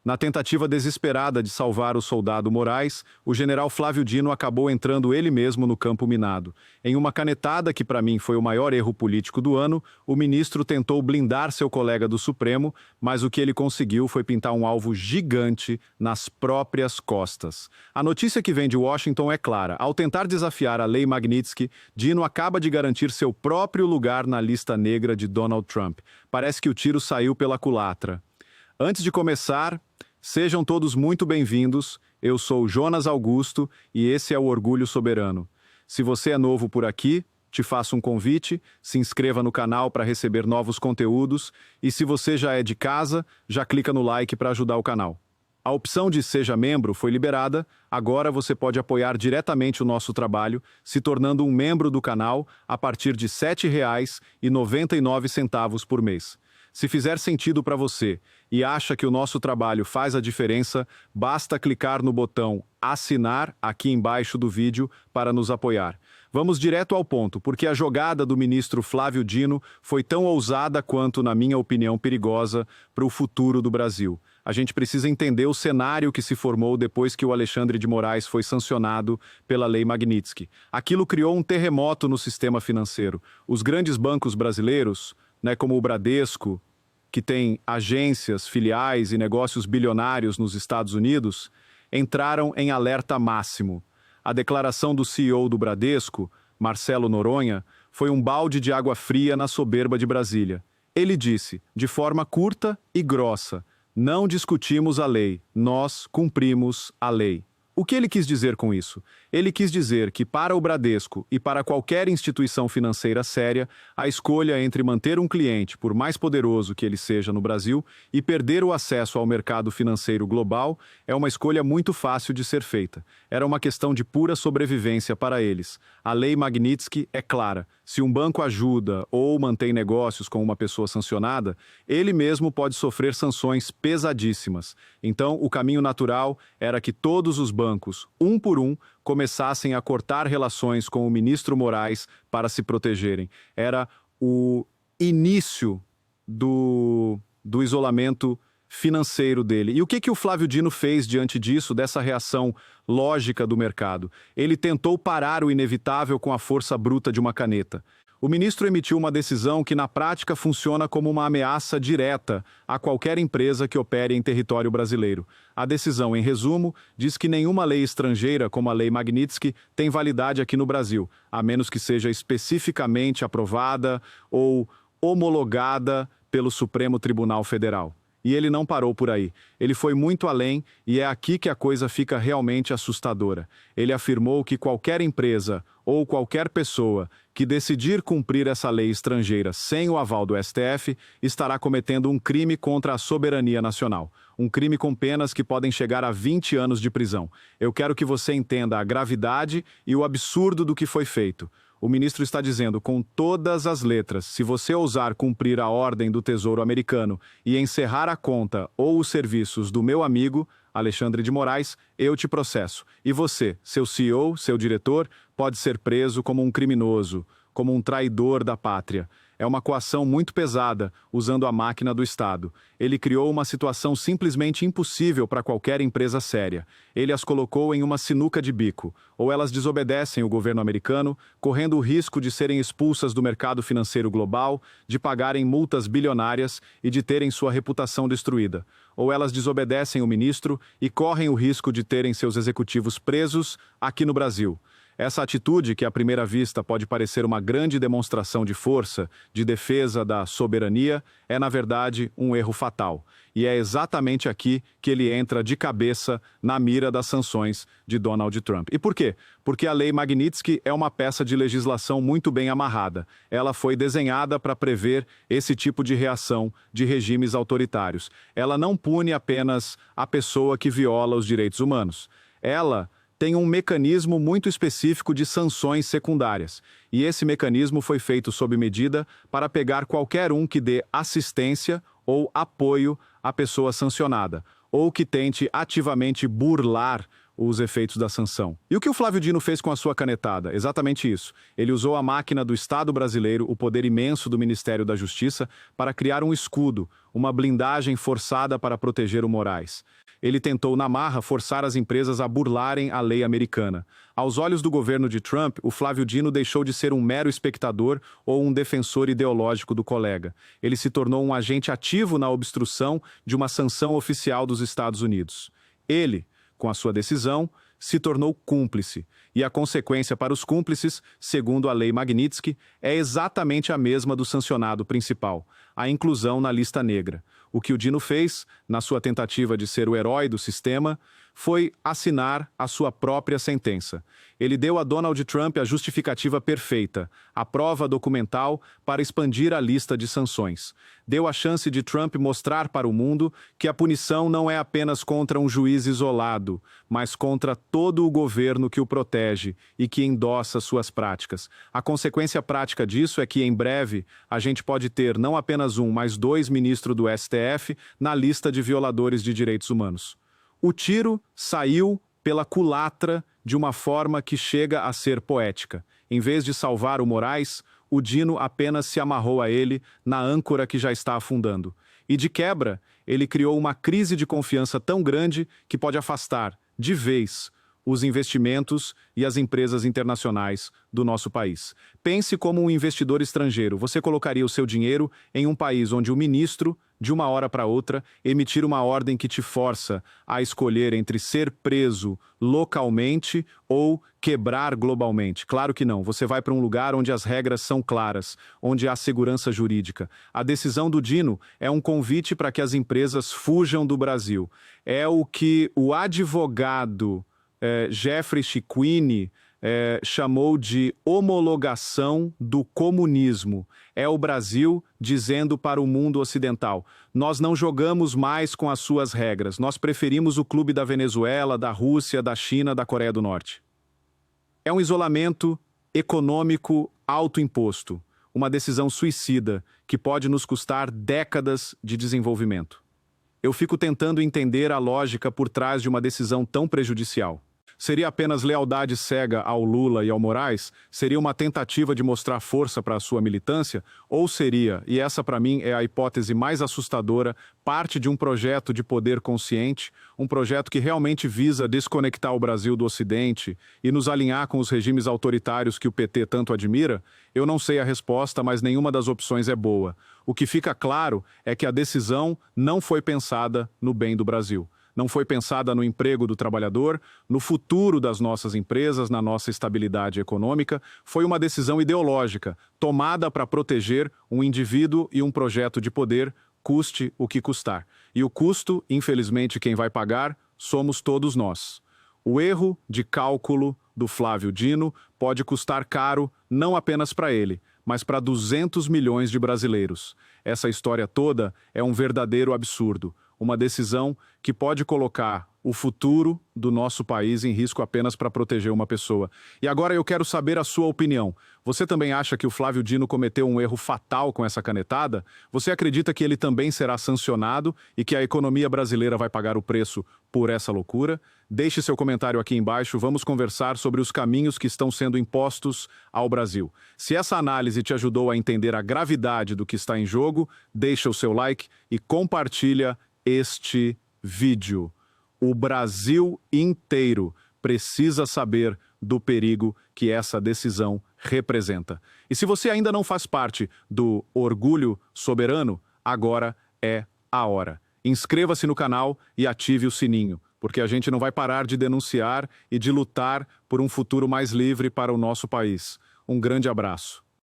Na tentativa desesperada de salvar o soldado Moraes, o general Flávio Dino acabou entrando ele mesmo no campo minado. Em uma canetada que para mim foi o maior erro político do ano, o ministro tentou blindar seu colega do Supremo, mas o que ele conseguiu foi pintar um alvo gigante nas próprias costas. A notícia que vem de Washington é clara. Ao tentar desafiar a Lei Magnitsky, Dino acaba de garantir seu próprio lugar na lista negra de Donald Trump. Parece que o tiro saiu pela culatra. Antes de começar, sejam todos muito bem-vindos. Eu sou Jonas Augusto e esse é o Orgulho Soberano. Se você é novo por aqui, te faço um convite, se inscreva no canal para receber novos conteúdos e se você já é de casa, já clica no like para ajudar o canal. A opção de Seja Membro foi liberada, agora você pode apoiar diretamente o nosso trabalho, se tornando um membro do canal a partir de R$ 7,99 por mês. Se fizer sentido para você e acha que o nosso trabalho faz a diferença, basta clicar no botão assinar aqui embaixo do vídeo para nos apoiar. Vamos direto ao ponto, porque a jogada do ministro Flávio Dino foi tão ousada quanto, na minha opinião, perigosa para o futuro do Brasil. A gente precisa entender o cenário que se formou depois que o Alexandre de Moraes foi sancionado pela Lei Magnitsky. Aquilo criou um terremoto no sistema financeiro. Os grandes bancos brasileiros, como o Bradesco, que tem agências, filiais e negócios bilionários nos Estados Unidos, entraram em alerta máximo. A declaração do CEO do Bradesco, Marcelo Noronha, foi um balde de água fria na soberba de Brasília. Ele disse, de forma curta e grossa, não discutimos a lei, nós cumprimos a lei. O que ele quis dizer com isso? Ele quis dizer que para o Bradesco e para qualquer instituição financeira séria, a escolha entre manter um cliente, por mais poderoso que ele seja no Brasil, e perder o acesso ao mercado financeiro global é uma escolha muito fácil de ser feita. Era uma questão de pura sobrevivência para eles. A Lei Magnitsky é clara. Se um banco ajuda ou mantém negócios com uma pessoa sancionada, ele mesmo pode sofrer sanções pesadíssimas. Então, o caminho natural era que todos os bancos, um por um, começassem a cortar relações com o ministro Moraes para se protegerem. Era o início do isolamento financeiro dele. E o que o Flávio Dino fez diante disso, dessa reação lógica do mercado? Ele tentou parar o inevitável com a força bruta de uma caneta. O ministro emitiu uma decisão que na prática funciona como uma ameaça direta a qualquer empresa que opere em território brasileiro. A decisão, em resumo, diz que nenhuma lei estrangeira, como a Lei Magnitsky, tem validade aqui no Brasil, a menos que seja especificamente aprovada ou homologada pelo Supremo Tribunal Federal. E ele não parou por aí. Ele foi muito além e é aqui que a coisa fica realmente assustadora. Ele afirmou que qualquer empresa ou qualquer pessoa que decidir cumprir essa lei estrangeira sem o aval do STF estará cometendo um crime contra a soberania nacional. Um crime com penas que podem chegar a 20 anos de prisão. Eu quero que você entenda a gravidade e o absurdo do que foi feito. O ministro está dizendo com todas as letras, se você ousar cumprir a ordem do Tesouro Americano e encerrar a conta ou os serviços do meu amigo, Alexandre de Moraes, eu te processo. E você, seu CEO, seu diretor, pode ser preso como um criminoso, como um traidor da pátria. É uma coação muito pesada, usando a máquina do Estado. Ele criou uma situação simplesmente impossível para qualquer empresa séria. Ele as colocou em uma sinuca de bico. Ou elas desobedecem o governo americano, correndo o risco de serem expulsas do mercado financeiro global, de pagarem multas bilionárias e de terem sua reputação destruída. Ou elas desobedecem o ministro e correm o risco de terem seus executivos presos aqui no Brasil. Essa atitude, que à primeira vista pode parecer uma grande demonstração de força, de defesa da soberania, é na verdade um erro fatal. E é exatamente aqui que ele entra de cabeça na mira das sanções de Donald Trump. E por quê? Porque a Lei Magnitsky é uma peça de legislação muito bem amarrada. Ela foi desenhada para prever esse tipo de reação de regimes autoritários. Ela não pune apenas a pessoa que viola os direitos humanos. Ela tem um mecanismo muito específico de sanções secundárias. E esse mecanismo foi feito sob medida para pegar qualquer um que dê assistência ou apoio à pessoa sancionada, ou que tente ativamente burlar os efeitos da sanção. E o que o Flávio Dino fez com a sua canetada? Exatamente isso. Ele usou a máquina do Estado brasileiro, o poder imenso do Ministério da Justiça, para criar um escudo, uma blindagem forçada para proteger o Moraes. Ele tentou, na marra, forçar as empresas a burlarem a lei americana. Aos olhos do governo de Trump, o Flávio Dino deixou de ser um mero espectador ou um defensor ideológico do colega. Ele se tornou um agente ativo na obstrução de uma sanção oficial dos Estados Unidos. Ele, com a sua decisão, se tornou cúmplice. E a consequência para os cúmplices, segundo a lei Magnitsky, é exatamente a mesma do sancionado principal, a inclusão na lista negra. O que o Dino fez, na sua tentativa de ser o herói do sistema, foi assinar a sua própria sentença. Ele deu a Donald Trump a justificativa perfeita, a prova documental para expandir a lista de sanções. Deu a chance de Trump mostrar para o mundo que a punição não é apenas contra um juiz isolado, mas contra todo o governo que o protege e que endossa suas práticas. A consequência prática disso é que, em breve, a gente pode ter não apenas um, mas 2 ministros do STF na lista de violadores de direitos humanos. O tiro saiu pela culatra de uma forma que chega a ser poética. Em vez de salvar o Moraes, o Dino apenas se amarrou a ele na âncora que já está afundando. E de quebra, ele criou uma crise de confiança tão grande que pode afastar, de vez, os investimentos e as empresas internacionais do nosso país. Pense como um investidor estrangeiro. Você colocaria o seu dinheiro em um país onde o ministro, de uma hora para outra, emitir uma ordem que te força a escolher entre ser preso localmente ou quebrar globalmente? Claro que não. Você vai para um lugar onde as regras são claras, onde há segurança jurídica. A decisão do Dino é um convite para que as empresas fujam do Brasil. É o que o advogado Jeffrey Chiquini chamou de homologação do comunismo. É o Brasil dizendo para o mundo ocidental: nós não jogamos mais com as suas regras, nós preferimos o clube da Venezuela, da Rússia, da China, da Coreia do Norte. É um isolamento econômico autoimposto, uma decisão suicida que pode nos custar décadas de desenvolvimento. Eu fico tentando entender a lógica por trás de uma decisão tão prejudicial. Seria apenas lealdade cega ao Lula e ao Moraes? Seria uma tentativa de mostrar força para a sua militância? Ou seria, e essa para mim é a hipótese mais assustadora, parte de um projeto de poder consciente, um projeto que realmente visa desconectar o Brasil do Ocidente e nos alinhar com os regimes autoritários que o PT tanto admira? Eu não sei a resposta, mas nenhuma das opções é boa. O que fica claro é que a decisão não foi pensada no bem do Brasil. Não foi pensada no emprego do trabalhador, no futuro das nossas empresas, na nossa estabilidade econômica. Foi uma decisão ideológica, tomada para proteger um indivíduo e um projeto de poder, custe o que custar. E o custo, infelizmente, quem vai pagar somos todos nós. O erro de cálculo do Flávio Dino pode custar caro não apenas para ele, mas para 200 milhões de brasileiros. Essa história toda é um verdadeiro absurdo. Uma decisão que pode colocar o futuro do nosso país em risco apenas para proteger uma pessoa. E agora eu quero saber a sua opinião. Você também acha que o Flávio Dino cometeu um erro fatal com essa canetada? Você acredita que ele também será sancionado e que a economia brasileira vai pagar o preço por essa loucura? Deixe seu comentário aqui embaixo, vamos conversar sobre os caminhos que estão sendo impostos ao Brasil. Se essa análise te ajudou a entender a gravidade do que está em jogo, deixa o seu like e compartilha este vídeo. O Brasil inteiro precisa saber do perigo que essa decisão representa. E se você ainda não faz parte do Orgulho Soberano, agora é a hora. Inscreva-se no canal e ative o sininho, porque a gente não vai parar de denunciar e de lutar por um futuro mais livre para o nosso país. Um grande abraço.